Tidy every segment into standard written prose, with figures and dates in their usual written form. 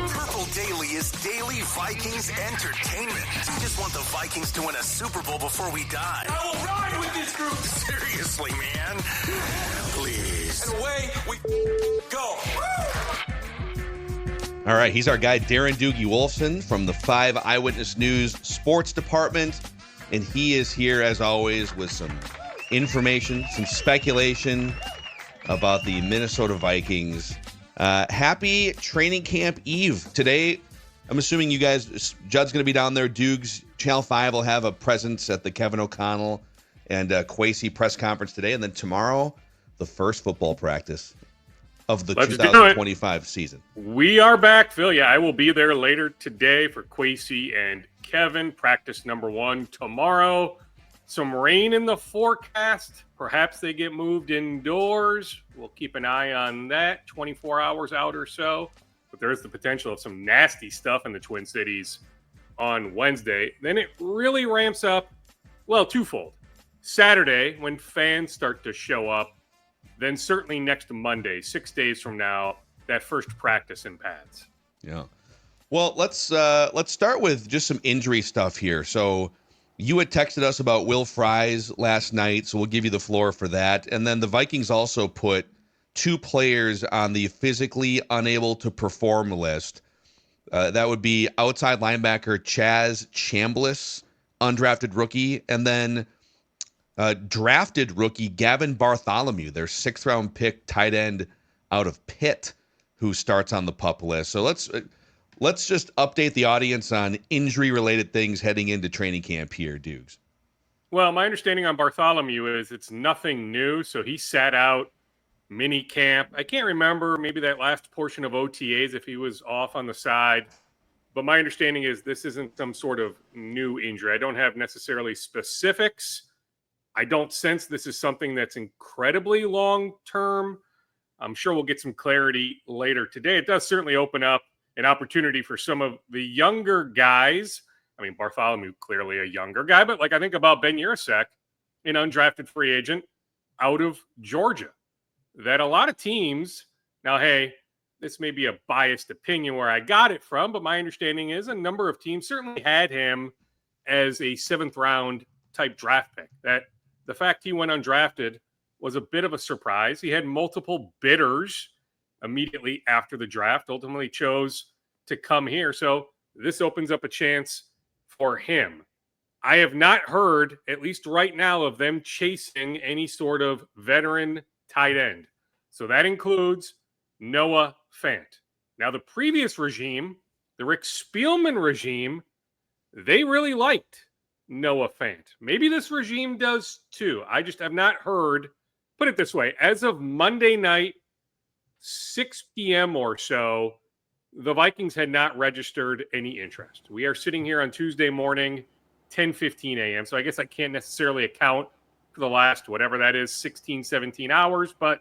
Purple Daily is daily Vikings entertainment. We just want the Vikings to win a Super Bowl before we die. I will ride with this group. Seriously, man. Please. And away we go. All right, he's our guy, Darren Doogie Wolfson from the 5 Eyewitness News Sports Department. And he is here, as always, with some information, some speculation about the Minnesota Vikings. Happy training camp eve. Today, I'm assuming you guys, Judd's going to be down there. Doogs, Channel 5 will have a presence at the Kevin O'Connell and Kwesi press conference today. And then tomorrow, the first football practice of the 2025 season. We are back, Phil. Yeah, I will be there later today for Kwesi and Kevin. Practice number 1 tomorrow. Some rain in the forecast. Perhaps they get moved indoors. We'll keep an eye on that 24 hours out or so. But there is the potential of some nasty stuff in the Twin Cities on Wednesday. Then it really ramps up, well, twofold. Saturday, when fans start to show up. Then certainly next Monday, 6 days from now, that first practice in pads. Yeah. Well, let's start with just some injury stuff here. So you had texted us about Will Fries last night, so we'll give you the floor for that. And then the Vikings also put 2 players on the physically unable to perform list. That would be outside linebacker Chaz Chambliss, undrafted rookie, and then drafted rookie Gavin Bartholomew, their 6th-round pick tight end out of Pitt, who starts on the PUP list. So let's just update the audience on injury-related things heading into training camp here, Dukes. Well, my understanding on Bartholomew is it's nothing new. So he sat out mini camp. I can't remember, maybe that last portion of OTAs if he was off on the side. But my understanding is this isn't some sort of new injury. I don't have necessarily specifics. I don't sense this is something that's incredibly long-term. I'm sure we'll get some clarity later today. It does certainly open up an opportunity for some of the younger guys. I mean, Bartholomew, clearly a younger guy, but like I think about Ben Yurosek, an undrafted free agent out of Georgia, that a lot of teams, now, hey, this may be a biased opinion where I got it from, but my understanding is a number of teams certainly had him as a 7th-round type draft pick. That the fact he went undrafted was a bit of a surprise. He had multiple bidders immediately after the draft, ultimately chose to come here. So this opens up a chance for him. I have not heard, at least right now, of them chasing any sort of veteran tight end. So that includes Noah Fant. Now, the previous regime, the Rick Spielman regime, they really liked Noah Fant. Maybe this regime does too. I just have not heard. Put it this way, as of Monday night, 6 p.m. or so, the Vikings had not registered any interest. We are sitting here on Tuesday morning, 10:15 a.m., so I guess I can't necessarily account for the last, whatever that is, 16, 17 hours, but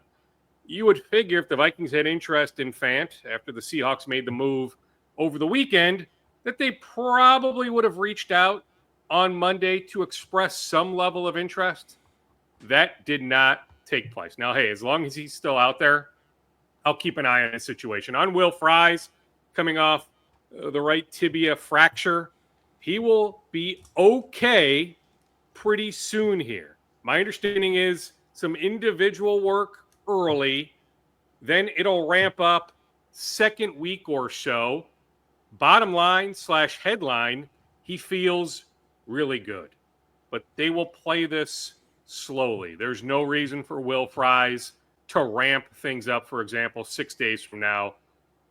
you would figure if the Vikings had interest in Fant after the Seahawks made the move over the weekend, that they probably would have reached out on Monday to express some level of interest. That did not take place. Now, hey, as long as he's still out there, I'll keep an eye on his situation. On Will Fries, coming off the right tibia fracture, he will be okay pretty soon here. My understanding is some individual work early, then it'll ramp up second week or so. Bottom line / headline, he feels really good. But they will play this slowly. There's no reason for Will Fries to ramp things up, for example, 6 days from now,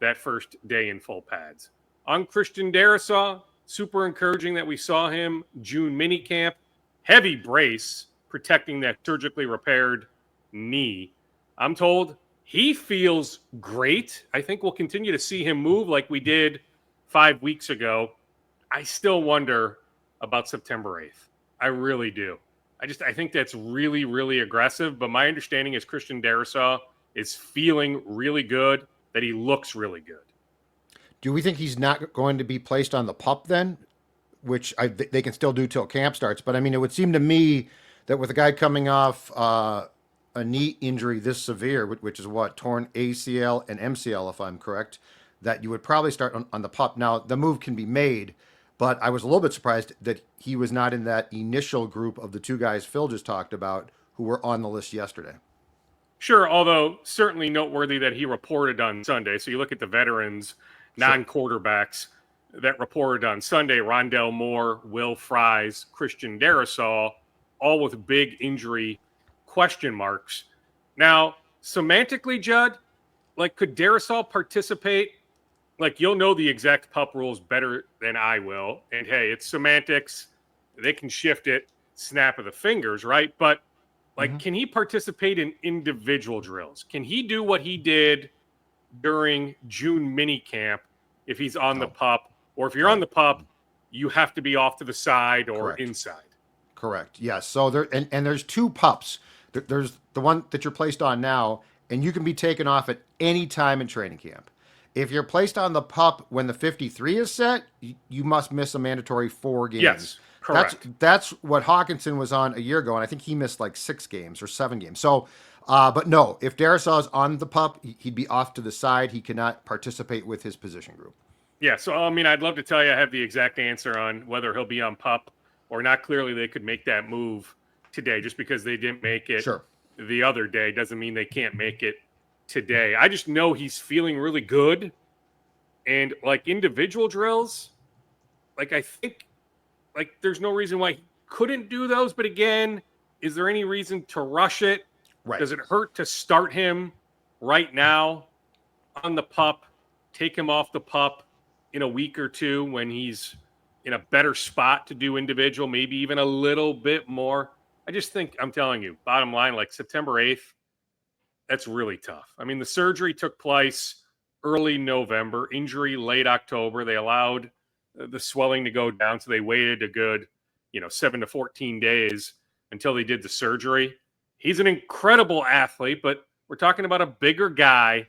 that first day in full pads. On Christian Darrisaw, super encouraging that we saw him June minicamp. Heavy brace protecting that surgically repaired knee. I'm told he feels great. I think we'll continue to see him move like we did 5 weeks ago. I still wonder about September 8th. I really do. I think that's really, really aggressive. But my understanding is Christian Darrisaw is feeling really good, that he looks really good. Do we think he's not going to be placed on the PUP then? Which they can still do till camp starts. But I mean, it would seem to me that with a guy coming off a knee injury this severe, which is what, torn ACL and MCL, if I'm correct, that you would probably start on the pup. Now, the move can be made, but I was a little bit surprised that he was not in that initial group of the two guys Phil just talked about who were on the list yesterday. Sure, although certainly noteworthy that he reported on Sunday. So you look at the veterans, non-quarterbacks that reported on Sunday, Rondell Moore, Will Fries, Christian Darrisaw, all with big injury question marks. Now, semantically, Judd, like, could Darrisaw participate? Like, you'll know the exact pup rules better than I will. And hey, it's semantics. They can shift it, snap of the fingers, right? But like, can he participate in individual drills? Can he do what he did during June mini camp if he's on the pup? Or if you're on the pup, you have to be off to the side or inside. Correct. Yes. So there's two pups. There's the one that you're placed on now, and you can be taken off at any time in training camp. If you're placed on the pup when the 53 is set, you must miss a mandatory 4 games. Yes, correct. That's what Hockenson was on a year ago, and I think he missed like 6 games or 7 games. So, but no, if Darrisaw is on the pup, he'd be off to the side. He cannot participate with his position group. Yeah, so I mean, I'd love to tell you I have the exact answer on whether he'll be on pup or not. Clearly, they could make that move today. Just because they didn't make it the other day doesn't mean they can't make it today. I just know he's feeling really good. And like individual drills, like I think like there's no reason why he couldn't do those. But again, is there any reason to rush it? Right. Does it hurt to start him right now on the pup, take him off the pup in a week or two when he's in a better spot to do individual, maybe even a little bit more? I just think, I'm telling you, bottom line, like September 8th, that's really tough. I mean, the surgery took place early November, injury late October. They allowed the swelling to go down, so they waited a good, 7 to 14 days until they did the surgery. He's an incredible athlete, but we're talking about a bigger guy.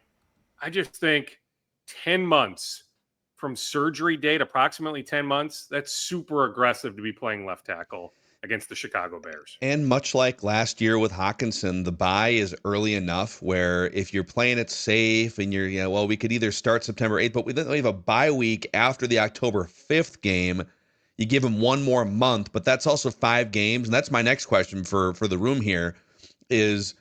I just think 10 months from surgery date, approximately 10 months, that's super aggressive to be playing left tackle against the Chicago Bears. And much like last year with Hockenson, the bye is early enough where if you're playing it safe and you're, we could either start September 8th, but we have a bye week after the October 5th game. You give him one more month, but that's also 5 games. And that's my next question for the room here is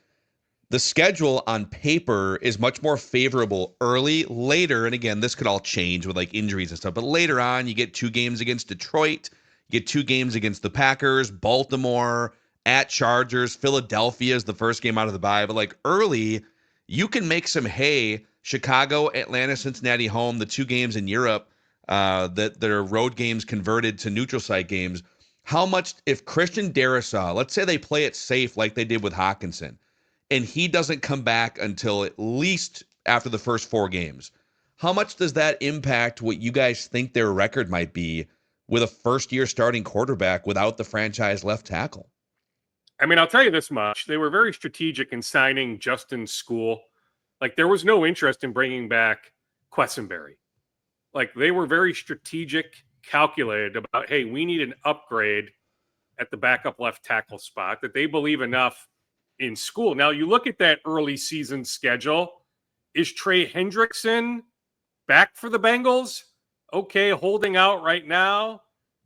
the schedule on paper is much more favorable early. Later, and again, this could all change with like injuries and stuff, but later on you get 2 games against Detroit, you get 2 games against the Packers, Baltimore, at Chargers, Philadelphia is the first game out of the bye. But like early, you can make some hay. Chicago, Atlanta, Cincinnati home, the 2 games in Europe that are road games converted to neutral site games. How much, if Christian Darrisaw, let's say they play it safe like they did with Hockenson, and he doesn't come back until at least after the first 4 games, how much does that impact what you guys think their record might be with a first-year starting quarterback without the franchise left tackle? I mean, I'll tell you this much. They were very strategic in signing Justin School. Like, there was no interest in bringing back Quessenberry. Like, they were very strategic, calculated about, hey, we need an upgrade at the backup left tackle spot, that they believe enough in School. Now, you look at that early season schedule. Is Trey Hendrickson back for the Bengals? Okay, holding out right now.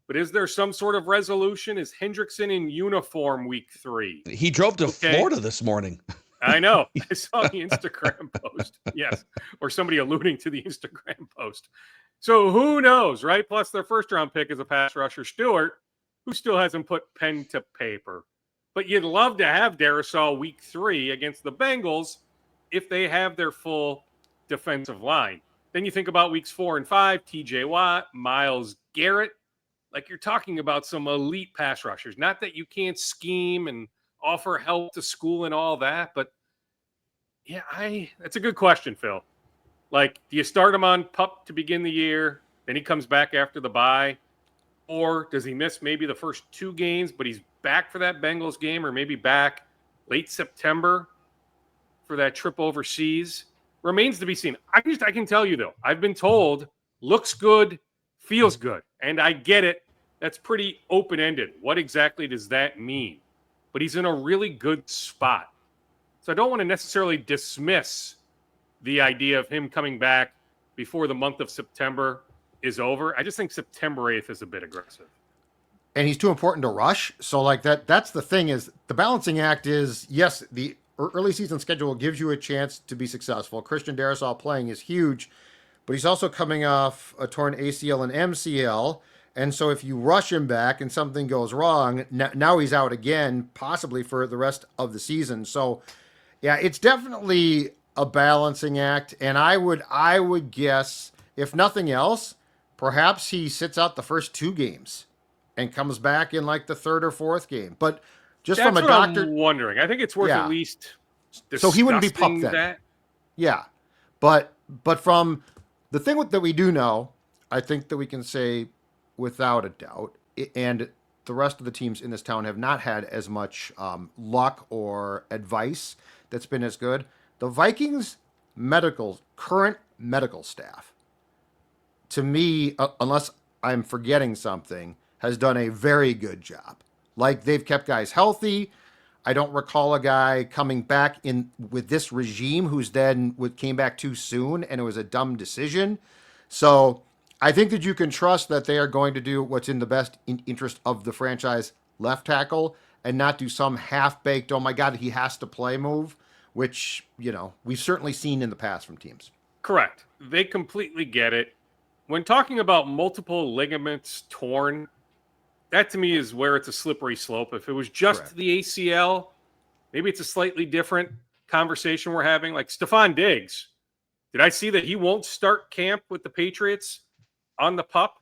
But is there some sort of resolution? Is Hendrickson in uniform week 3? He drove to Florida this morning. I know. I saw the Instagram post. Yes. Or somebody alluding to the Instagram post. So who knows, right? Plus their first-round pick is a pass rusher, Stewart, who still hasn't put pen to paper. But you'd love to have Darrisaw week 3 against the Bengals if they have their full defensive line. Then you think about weeks 4 and 5, TJ Watt, Myles Garrett. Like, you're talking about some elite pass rushers. Not that you can't scheme and offer help to School and all that, but yeah, that's a good question, Phil. Like, do you start him on pup to begin the year, then he comes back after the bye? Or does he miss maybe the first 2 games, but he's back for that Bengals game, or maybe back late September for that trip overseas? Remains to be seen. I can tell you, though, I've been told looks good, feels good. And I get it. That's pretty open-ended. What exactly does that mean? But he's in a really good spot. So I don't want to necessarily dismiss the idea of him coming back before the month of September is over. I just think September 8th is a bit aggressive. And he's too important to rush. So like that's the thing is the balancing act is, yes, the early season schedule gives you a chance to be successful. Christian Darrisaw playing is huge, but he's also coming off a torn ACL and MCL. And so if you rush him back and something goes wrong, now he's out again, possibly for the rest of the season. So yeah, it's definitely a balancing act. And I would guess, if nothing else, perhaps he sits out the first 2 games and comes back in like the 3rd or 4th game. But just That's from a what doctor, I'm wondering. I think it's worth Yeah. at least So he wouldn't be discussing pumped then. that. yeah. But from the thing that we do know, I think that we can say without a doubt, and the rest of the teams in this town have not had as much luck or advice that's been as good. The Vikings current medical staff, to me, unless I'm forgetting something, has done a very good job. Like, they've kept guys healthy. I don't recall a guy coming back in with this regime who's then came back too soon, and it was a dumb decision. So I think that you can trust that they are going to do what's in the best interest of the franchise left tackle and not do some half-baked, oh my God, he has to play move, which, we've certainly seen in the past from teams. Correct. They completely get it. When talking about multiple ligaments torn, that to me is where it's a slippery slope. If it was just Correct. the ACL, maybe it's a slightly different conversation we're having. Like Stephon Diggs, did I see that he won't start camp with the Patriots on the PUP?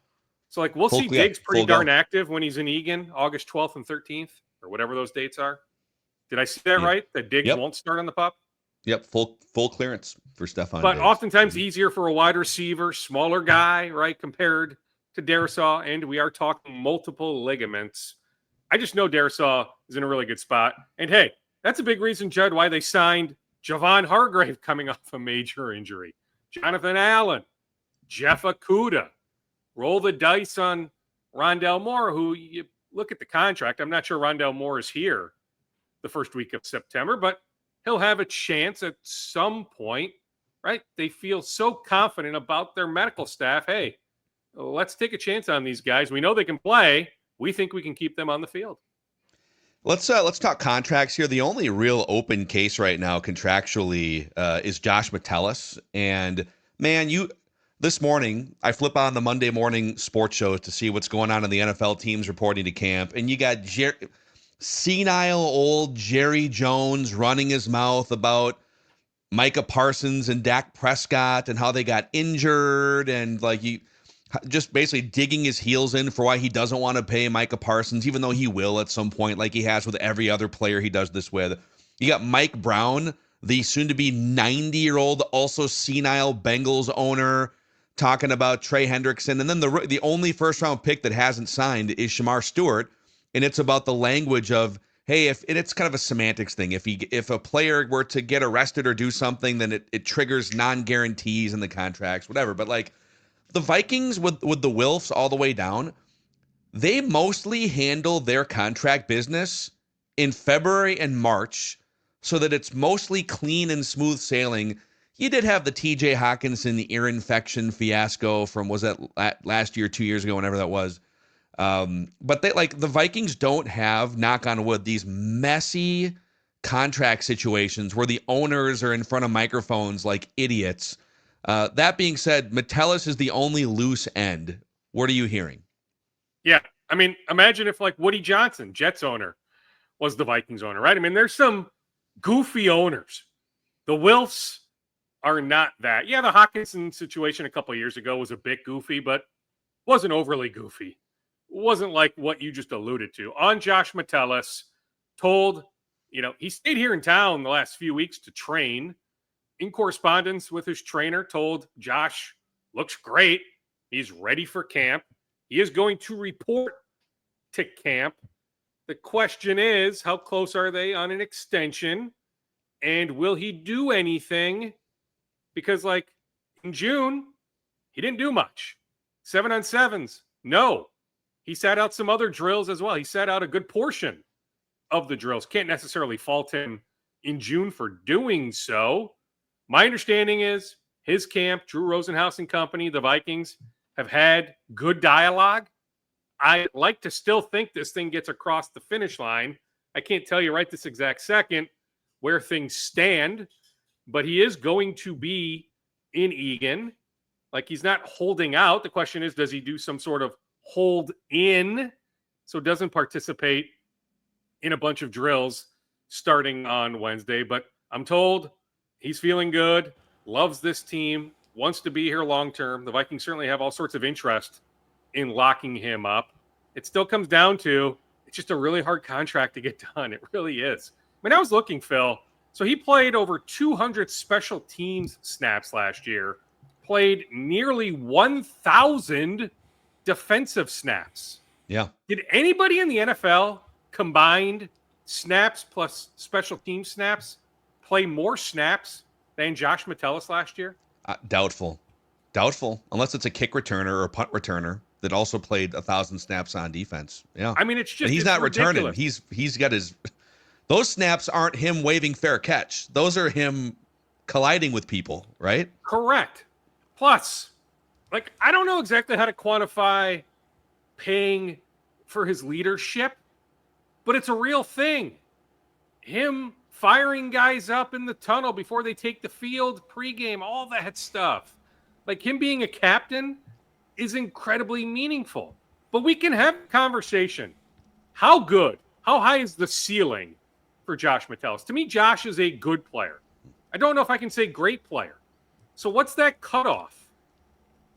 So like we'll see Diggs pretty darn active when he's in Egan, August 12th and 13th, or whatever those dates are. Did I see that right? That Diggs won't start on the PUP? Yep, full clearance for Stephon But Diggs. oftentimes easier for a wide receiver, smaller guy, right, compared to Darrisaw, and we are talking multiple ligaments. I just know Darrisaw is in a really good spot. And hey, that's a big reason, Judd, why they signed Javon Hargrave coming off a major injury. Jonathan Allen, Jeff Okudah. Roll the dice on Rondell Moore, who you look at the contract. I'm not sure Rondell Moore is here the first week of September, but he'll have a chance at some point, right? They feel so confident about their medical staff. Hey, let's take a chance on these guys. We know they can play. We think we can keep them on the field. Let's talk contracts here. The only real open case right now contractually is Josh Metellus. And man, this morning I flip on the Monday morning sports shows to see what's going on in the NFL teams reporting to camp, and you got senile old Jerry Jones running his mouth about Micah Parsons and Dak Prescott and how they got injured, and like he just basically digging his heels in for why he doesn't want to pay Micah Parsons, even though he will at some point, like he has with every other player he does this with. You got Mike Brown, the soon-to-be 90-year-old, also senile Bengals owner, talking about Trey Hendrickson. And then the only first-round pick that hasn't signed is Shamar Stewart, and it's about the language of, hey, and it's kind of a semantics thing. If a player were to get arrested or do something, then it triggers non-guarantees in the contracts, whatever. But like, the Vikings with the Wilfs all the way down, they mostly handle their contract business in February and March so that it's mostly clean and smooth sailing. You did have the TJ Hockenson ear infection fiasco from, was that last year, 2 years ago, whenever that was. But the Vikings don't have, knock on wood, these messy contract situations where the owners are in front of microphones like idiots. That being said, Metellus is the only loose end. What are you hearing? Yeah. I mean, imagine if like Woody Johnson, Jets owner, was the Vikings owner, right? I mean, there's some goofy owners. The Wilfs are not that. Yeah, the Hockenson situation a couple of years ago was a bit goofy, but wasn't overly goofy. Wasn't like what you just alluded to. On Josh Metellus, told, he stayed here in town the last few weeks to train. In correspondence with his trainer, told Josh, looks great. He's ready for camp. He is going to report to camp. The question is, how close are they on an extension? And will he do anything? Because like in June, he didn't do much. 7-on-7s, no. He sat out some other drills as well. He sat out a good portion of the drills. Can't necessarily fault him in June for doing so. My understanding is his camp, Drew Rosenhaus and company, the Vikings, have had good dialogue. I like to still think this thing gets across the finish line. I can't tell you right this exact second where things stand, but he is going to be in Egan. Like, he's not holding out. The question is, does he do some sort of hold in so doesn't participate in a bunch of drills starting on Wednesday? But I'm told he's feeling good, loves this team, wants to be here long term. The Vikings certainly have all sorts of interest in locking him up. It still comes down to, it's just a really hard contract to get done. It really is. I mean, I was looking, Phil. So he played over 200 special teams snaps last year, played nearly 1,000 defensive snaps. Yeah. Did anybody in the NFL combined snaps plus special team snaps play more snaps than Josh Metellus last year? Doubtful, unless it's a kick returner or a punt returner that also played 1,000 snaps on defense. Yeah. I mean, it's just, and he's not ridiculous. returning. He's got his, those snaps aren't him waving fair catch. Those are him colliding with people, right? Correct. Plus, like, I don't know exactly how to quantify paying for his leadership, but it's a real thing. Him firing guys up in the tunnel before they take the field, pregame, all that stuff. Like, him being a captain is incredibly meaningful. But we can have a conversation. How high is the ceiling for Josh Metellus? To me, Josh is a good player. I don't know if I can say great player. So what's that cutoff?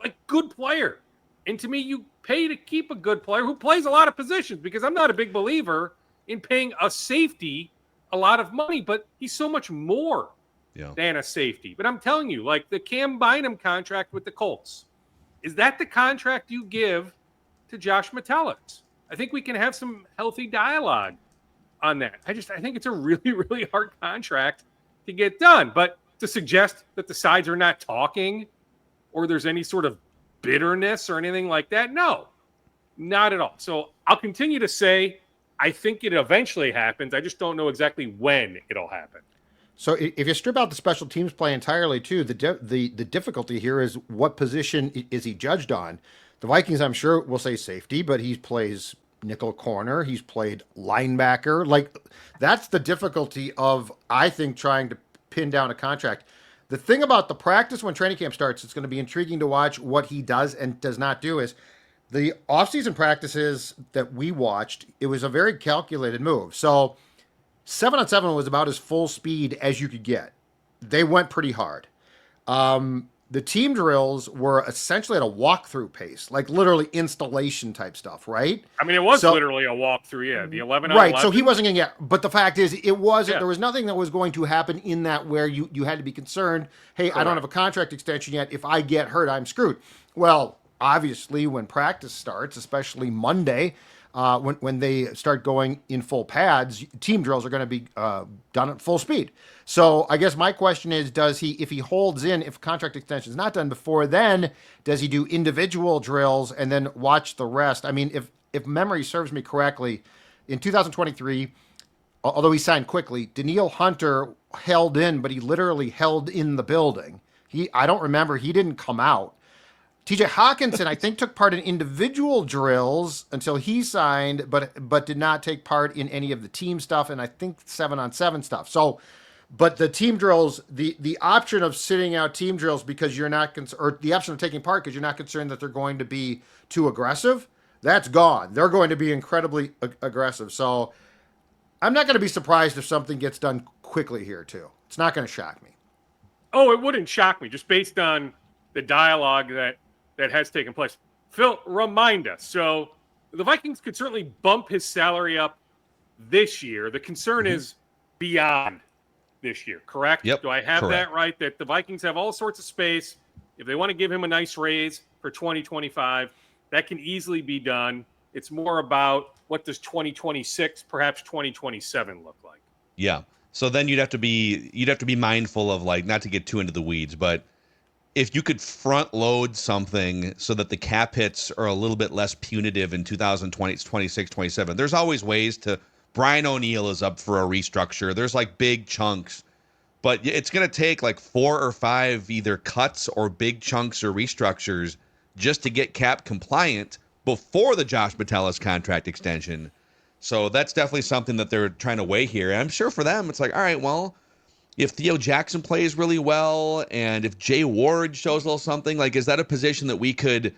Like, good player. And to me, you pay to keep a good player who plays a lot of positions, because I'm not a big believer in paying a safety a lot of money, but he's so much more than a safety. But I'm telling you, like, the Cam Bynum contract with the Colts, is that the contract you give to Josh Metellus? I think we can have some healthy dialogue on that. I think it's a really, really hard contract to get done. But to suggest that the sides are not talking or there's any sort of bitterness or anything like that, no, not at all. So I'll continue to say I think it eventually happens. I just don't know exactly when it'll happen. So if you strip out the special teams play entirely, too, the difficulty here is what position is he judged on? The Vikings, I'm sure, will say safety, but he plays nickel corner. He's played linebacker. Like, that's the difficulty of, I think, trying to pin down a contract. The thing about the practice when training camp starts, it's going to be intriguing to watch what he does and does not do, is the offseason practices that we watched, it was a very calculated move. So 7-on-7 was about as full speed as you could get. They went pretty hard. The team drills were essentially at a walkthrough pace, like literally installation type stuff, right? I mean, it was literally a walkthrough, yeah. The 11 on right, 11. so he wasn't going to get, but the fact is, it wasn't, Yeah. there was nothing that was going to happen in that where you had to be concerned, hey, I don't have a contract extension yet. If I get hurt, I'm screwed. Well, obviously, when practice starts, especially Monday, when they start going in full pads, team drills are going to be done at full speed. So I guess my question is, if he holds in, if contract extension is not done before then, does he do individual drills and then watch the rest? I mean, if memory serves me correctly, in 2023, although he signed quickly, Danielle Hunter held in, but he literally held in the building. I don't remember, he didn't come out. TJ Hockenson, I think, took part in individual drills until he signed, but did not take part in any of the team stuff, and I think 7-on-7 stuff. So, but the team drills, the option of sitting out team drills because you're not or the option of taking part because you're not concerned that they're going to be too aggressive, that's gone. They're going to be incredibly aggressive. So, I'm not going to be surprised if something gets done quickly here too. It's not going to shock me. Oh, it wouldn't shock me, just based on the dialogue that has taken place. Phil, remind us. So the Vikings could certainly bump his salary up this year. The concern is beyond this year, correct? Yep. Do I have correct. that right? That the Vikings have all sorts of space. If they want to give him a nice raise for 2025, that can easily be done. It's more about what does 2026, perhaps 2027 look like. Yeah. So then you'd have to be mindful of, like, not to get too into the weeds, but if you could front load something so that the cap hits are a little bit less punitive in 2020, 26, 27, there's always ways to. Brian ONeal is up for a restructure. There's like big chunks But it's going to take like 4 or 5 either cuts or big chunks or restructures just to get cap compliant before the Josh Metellus contract extension. So that's definitely something that they're trying to weigh here. And I'm sure for them, it's like, all right, well, if Theo Jackson plays really well and if Jay Ward shows a little something, like, is that a position that we could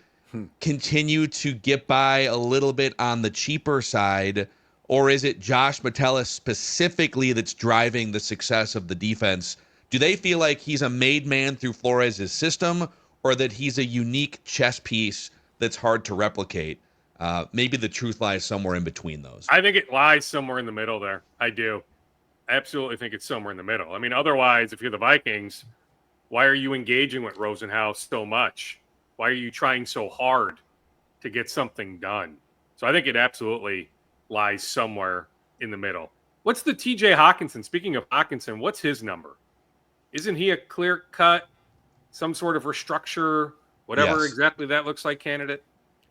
continue to get by a little bit on the cheaper side? Or is it Josh Metellus specifically that's driving the success of the defense? Do they feel like he's a made man through Flores' system, or that he's a unique chess piece that's hard to replicate? Maybe the truth lies somewhere in between those. I think it lies somewhere in the middle there. I do. I absolutely think it's somewhere in the middle. I mean, otherwise, if you're the Vikings, why are you engaging with Rosenhaus so much? Why are you trying so hard to get something done? So I think it absolutely lies somewhere in the middle. What's the TJ Hockenson? Speaking of Hockenson, what's his number? Isn't he a clear cut, some sort of restructure, whatever exactly that looks like candidate?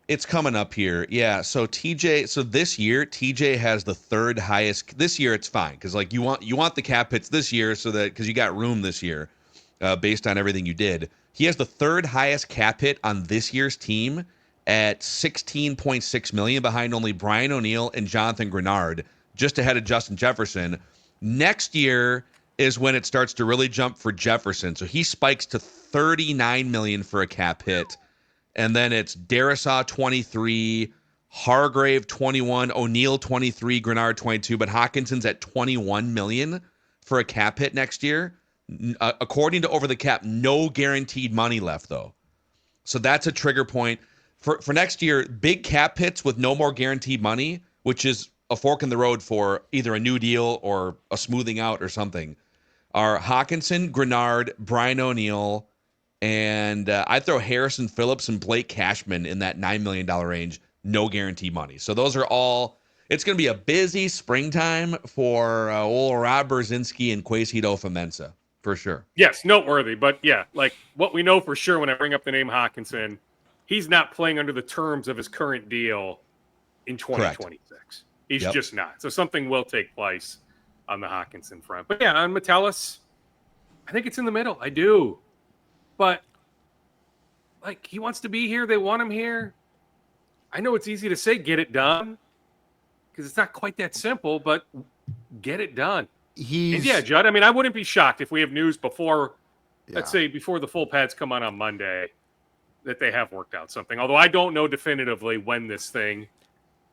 It's coming up here. Yeah. So this year, TJ has the 3rd highest. This year it's fine because like you want the cap hits this year so that because you got room this year based on everything you did. He has the 3rd highest cap hit on this year's team at $16.6 million, behind only Brian O'Neill and Jonathan Grenard, just ahead of Justin Jefferson. Next year is when it starts to really jump for Jefferson. So he spikes to $39 million for a cap hit. And then it's Darrisaw 23, Hargrave 21, O'Neill 23, Grenard 22, but Hockenson's at $21 million for a cap hit next year. According to Over the Cap, no guaranteed money left though. So that's a trigger point. For next year, big cap hits with no more guaranteed money, which is a fork in the road for either a new deal or a smoothing out or something, are Hockenson, Grenard, Brian O'Neill, and I'd throw Harrison Phillips and Blake Cashman in that $9 million range, no guaranteed money. So those are all, it's going to be a busy springtime for old Rob Brzezinski and Kwesi Mensa, for sure. Yes, noteworthy. But yeah, like what we know for sure when I bring up the name Hockenson, he's not playing under the terms of his current deal in 2026. Correct. He's just not. So something will take place on the Hockenson front. But yeah, on Metellus, I think it's in the middle. I do. But, like, he wants to be here. They want him here. I know it's easy to say get it done because it's not quite that simple, but get it done. Yeah, Judd, I mean, I wouldn't be shocked if we have news before, let's say, before the full pads come on Monday, that they have worked out something. Although I don't know definitively when this thing,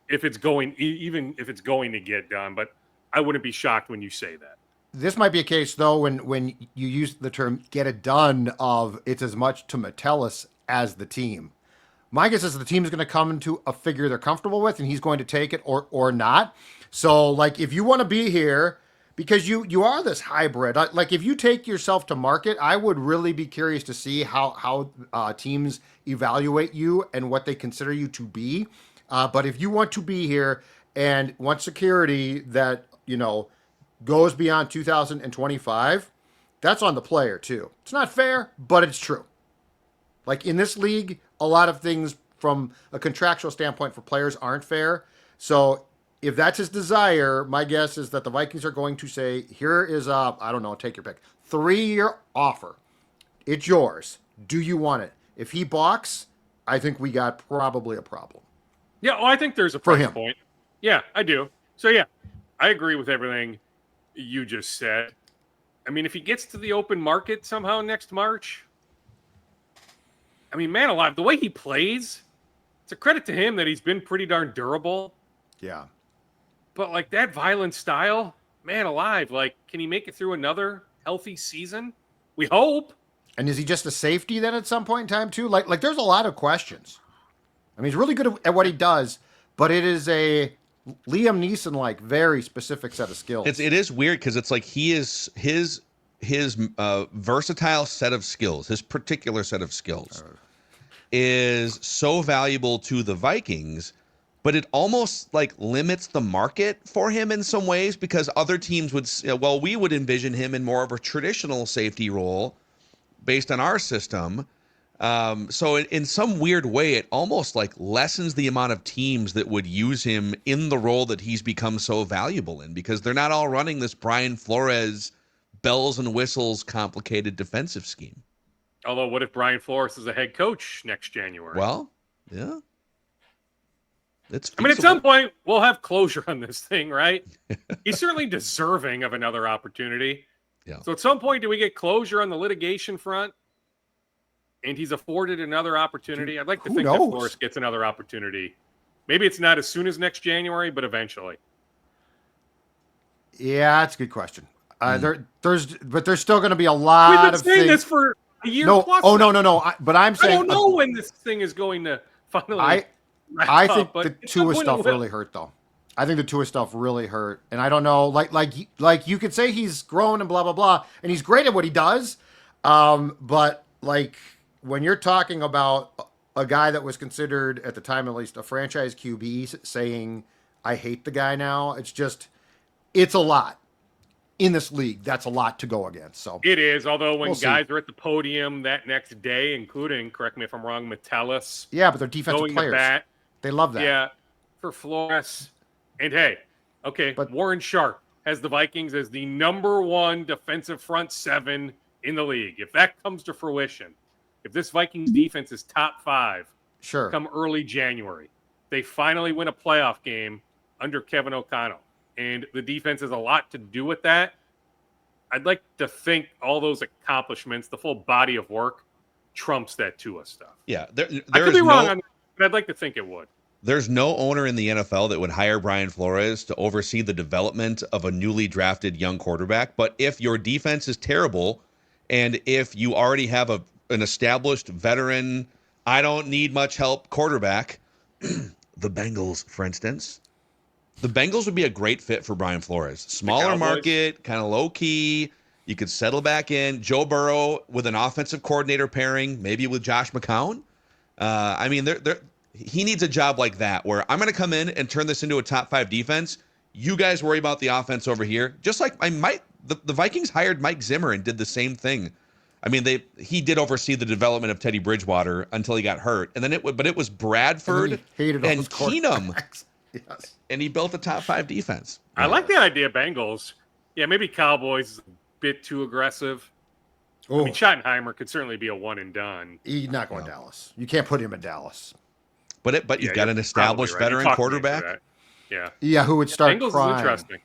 if it's going, even if it's going to get done, but I wouldn't be shocked when you say that. This might be a case, though, when you use the term get it done of it's as much to Metellus as the team. My guess is the team is going to come into a figure they're comfortable with, and he's going to take it or not. So, like, if you want to be here, because you are this hybrid, like if you take yourself to market, I would really be curious to see how teams evaluate you and what they consider you to be. But if you want to be here and want security that, goes beyond 2025, that's on the player too. It's not fair, but it's true. Like in this league, a lot of things from a contractual standpoint for players aren't fair. So if that's his desire, my guess is that the Vikings are going to say, here is take your pick, 3-year offer. It's yours. Do you want it? If he balks, I think we got probably a problem. Yeah, well, I think there's a price point. Yeah, I do. So yeah, I agree with everything you just said. I mean, if he gets to the open market somehow next March, I mean, man alive, the way he plays, it's a credit to him that he's been pretty darn durable. Yeah. But like that violent style, man alive, like, can he make it through another healthy season? We hope. And is he just a safety then at some point in time too? Like there's a lot of questions. I mean, he's really good at what he does, but it is a Liam Neeson-like very specific set of skills. It is weird because it's like he is his versatile set of skills, his particular set of skills is so valuable to the Vikings, but it almost like limits the market for him in some ways because other teams would, we would envision him in more of a traditional safety role based on our system. So in some weird way, it almost like lessens the amount of teams that would use him in the role that he's become so valuable in because they're not all running this Brian Flores bells and whistles complicated defensive scheme. Although, what if Brian Flores is a head coach next January? Well, yeah. It's I mean, at some point, we'll have closure on this thing, right? He's certainly deserving of another opportunity. Yeah. So at some point, do we get closure on the litigation front? And he's afforded another opportunity. I'd like to think that Flores gets another opportunity. Maybe it's not as soon as next January, but eventually. Yeah, that's a good question. There's still going to be a lot of things. We've been saying this for a year plus. Oh, no. But I'm saying... I don't know when this thing is going to finally I think the Tua stuff really hurt, though. I think the Tua stuff really hurt. And I don't know, like you could say he's grown and blah, blah, blah, and he's great at what he does. But, like, when you're talking about a guy that was considered, at the time at least, a franchise QB saying, I hate the guy now, it's a lot. In this league, that's a lot to go against. So it is, although when guys are at the podium that next day, including, correct me if I'm wrong, Metellus. Yeah, but they're defensive players. They love that. Yeah, for Flores. And hey, okay, but Warren Sharp has the Vikings as the #1 defensive front seven in the league. If that comes to fruition, if this Vikings defense is top 5, come early January, they finally win a playoff game under Kevin O'Connell. And the defense has a lot to do with that. I'd like to think all those accomplishments, the full body of work, trumps that Tua stuff. Yeah. I could be wrong on that, but I'd like to think it would. There's no owner in the NFL that would hire Brian Flores to oversee the development of a newly drafted young quarterback. But if your defense is terrible, and if you already have an established veteran, I don't need much help quarterback, the Bengals, for instance, the Bengals would be a great fit for Brian Flores. Smaller market, kind of low key. You could settle back in. Joe Burrow with an offensive coordinator pairing, maybe with Josh McCown. I mean, he needs a job like that where I'm going to come in and turn this into a top 5 defense. You guys worry about the offense over here. Just like the Vikings hired Mike Zimmer and did the same thing. I mean, he did oversee the development of Teddy Bridgewater until he got hurt, and then it was Bradford and Keenum. Yes. And he built a top 5 defense. I like the idea of Bengals. Yeah, maybe Cowboys is a bit too aggressive. I mean, Schottenheimer could certainly be a one and done. He's not going to Dallas. You can't put him in Dallas. But you've got an established veteran quarterback. Yeah, who would start Bengals crying. Is interesting.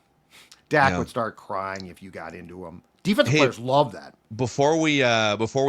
Dak would start crying if you got into him. Defensive players love that. Before we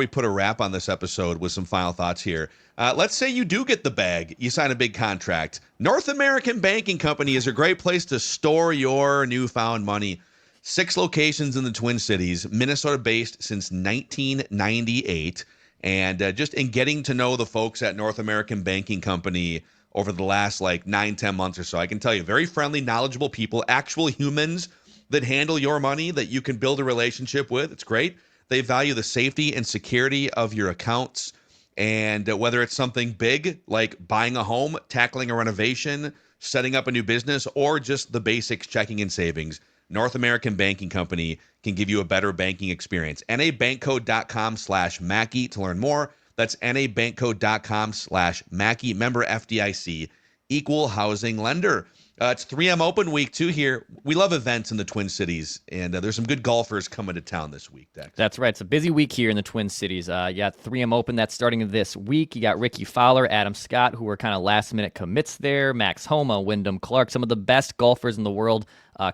put a wrap on this episode with some final thoughts here, let's say you do get the bag, you sign a big contract. North American Banking Company is a great place to store your newfound money. 6 locations in the Twin Cities, Minnesota-based since 1998. And just in getting to know the folks at North American Banking Company over the last 9-10 months or so, I can tell you, very friendly, knowledgeable people, actual humans that handle your money that you can build a relationship with. It's great. They value the safety and security of your accounts. And whether it's something big like buying a home, tackling a renovation, setting up a new business, or just the basics, checking and savings, North American Banking Company can give you a better banking experience. nabankco.com/Mackey to learn more. That's nabankco.com/Mackey. Member FDIC, equal housing lender. It's 3M Open Week 2 here. We love events in the Twin Cities, and there's some good golfers coming to town this week, Dex. That's right. It's a busy week here in the Twin Cities. You got 3M Open that's starting this week. You got Ricky Fowler, Adam Scott, who were kind of last-minute commits there, Max Homa, Wyndham Clark, some of the best golfers in the world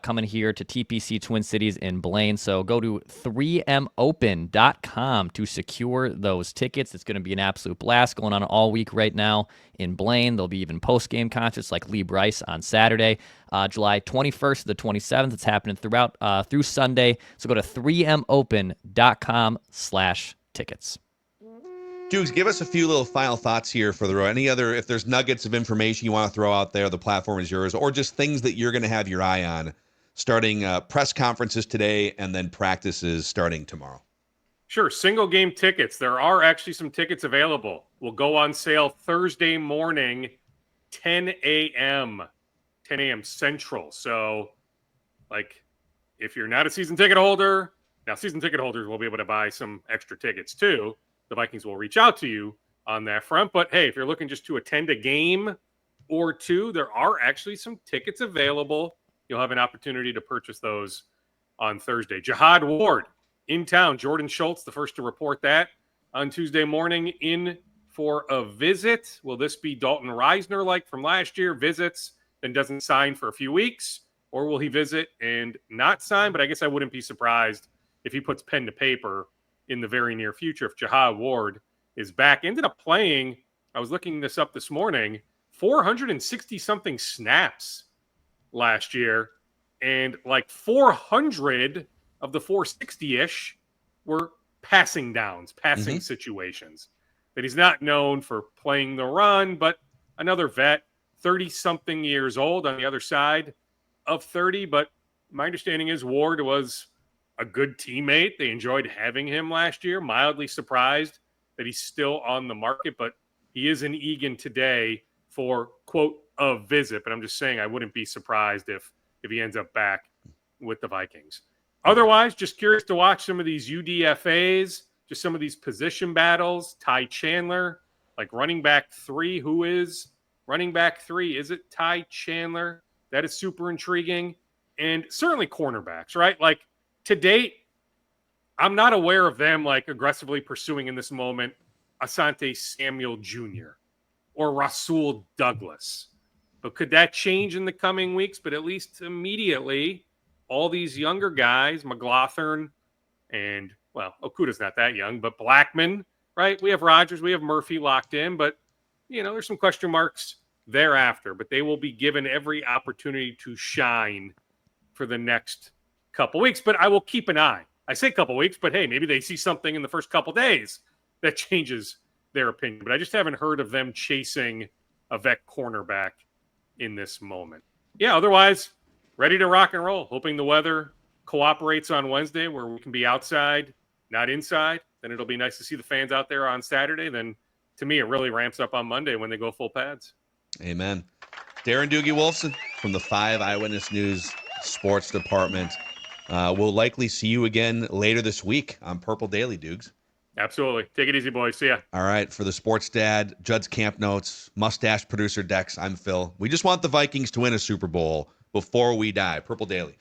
coming here to TPC Twin Cities in Blaine. So go to 3mopen.com to secure those tickets. It's going to be an absolute blast going on all week right now in Blaine. There'll be even post-game concerts like Lee Brice on Saturday, July 21st to the 27th. It's happening through Sunday. So go to 3mopen.com/tickets. Dukes, give us a few little final thoughts here for the road. If there's nuggets of information you want to throw out there, the platform is yours, or just things that you're going to have your eye on starting press conferences today and then practices starting tomorrow. Sure. Single game tickets. There are actually some tickets available. Will go on sale Thursday morning, 10 a.m. Central. So, if you're not a season ticket holder, now season ticket holders will be able to buy some extra tickets too. The Vikings will reach out to you on that front. But hey, if you're looking just to attend a game or two, there are actually some tickets available. You'll have an opportunity to purchase those on Thursday. Jihad Ward in town. Jordan Schultz, the first to report that on Tuesday morning, in for a visit. Will this be Dalton Reisner like from last year? Visits, then doesn't sign for a few weeks? Or will he visit and not sign? But I guess I wouldn't be surprised if he puts pen to paper in the very near future. If Jahai Ward is back, ended up playing, I was looking this up this morning, 460-something snaps last year. And like 400 of the 460-ish were passing downs, passing situations. That he's not known for playing the run, but another vet, 30-something years old on the other side of 30. But my understanding is Ward was a good teammate. They enjoyed having him last year. Mildly surprised that he's still on the market, but he is in Eagan today for, quote, a visit. But I'm just saying I wouldn't be surprised if he ends up back with the Vikings. Otherwise, just curious to watch some of these UDFAs, just some of these position battles. Ty Chandler, like running back 3. Who is running back 3? Is it Ty Chandler? That is super intriguing. And certainly cornerbacks, right? Like to date, I'm not aware of them like aggressively pursuing in this moment Asante Samuel Jr. or Rasul Douglas. But could that change in the coming weeks? But at least immediately, all these younger guys, McLaughlin and, well, Okuda's not that young, but Blackman, right? We have Rodgers, we have Murphy locked in, but, you know, there's some question marks thereafter. But they will be given every opportunity to shine for the next couple weeks. But I will keep an eye. I say couple weeks, but hey, maybe they see something in the first couple days that changes their opinion. But I just haven't heard of them chasing a vet cornerback in this moment. Yeah, otherwise, ready to rock and roll. Hoping the weather cooperates on Wednesday where we can be outside, not inside. Then it'll be nice to see the fans out there on Saturday. Then, to me, it really ramps up on Monday when they go full pads. Amen. Darren Doogie Wolfson from the 5 Eyewitness News Sports Department. We'll likely see you again later this week on Purple Daily, Dukes. Absolutely. Take it easy, boys. See ya. All right. For the Sports Dad, Judd's Camp Notes, Mustache Producer Dex, I'm Phil. We just want the Vikings to win a Super Bowl before we die. Purple Daily.